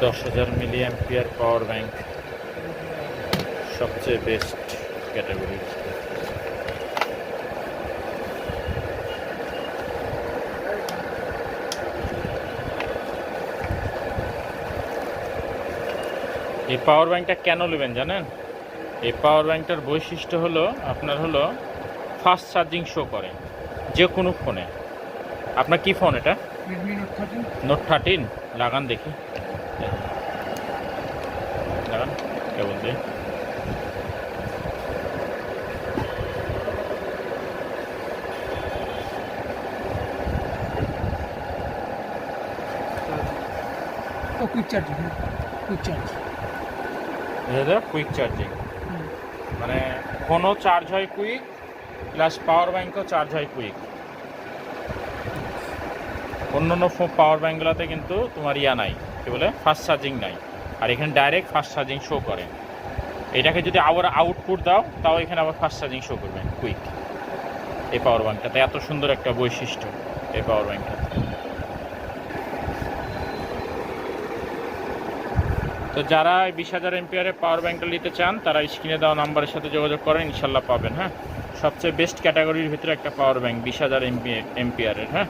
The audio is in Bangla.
10,000 মিলি অ্যাম্পিয়ার পাওয়ার ব্যাংক সবচেয়ে বেস্ট ক্যাটাগরির। এই পাওয়ার ব্যাংকটা কেন নেবেন জানেন? এই পাওয়ার ব্যাংকটার বৈশিষ্ট্য হলো আপনার ফাস্ট চার্জিং শো করে যে কোনো ফোনে। আপনার কি ফোন এটা? নোট 13। লাগান দেখি, লাগান কেবল দিয়ে। Quick charging, quick charge, quick charging মানে ফোনও চার্জ হয় কুইক, প্লাস পাওয়ার ব্যাংকও চার্জ হয় কুইক। অন্য পাওয়ার ব্যাংকগুলোতে কিন্তু তোমার নাই, কি বলে, ফাস্ট চার্জিং নাই। আর এখানে ডাইরেক্ট ফাস্ট চার্জিং শো করে। এটাকে যদি আবার আউটপুট দাও তাও এখানে আবার ফাস্ট চার্জিং শো করবে কুইক। এই পাওয়ার ব্যাংকটাতে এত সুন্দর একটা বৈশিষ্ট্য এই পাওয়ার ব্যাংকটা। তো যারা 20,000 এমপিআরের পাওয়ার ব্যাংকটা নিতে চান তারা স্ক্রিনে দেওয়া নাম্বারের সাথে যোগাযোগ করেন, ইনশাল্লাহ পাবেন। হ্যাঁ, সবচেয়ে বেস্ট ক্যাটাগরির ভিতরে একটা পাওয়ার ব্যাংক 20,000 এমপিআরের। হ্যাঁ।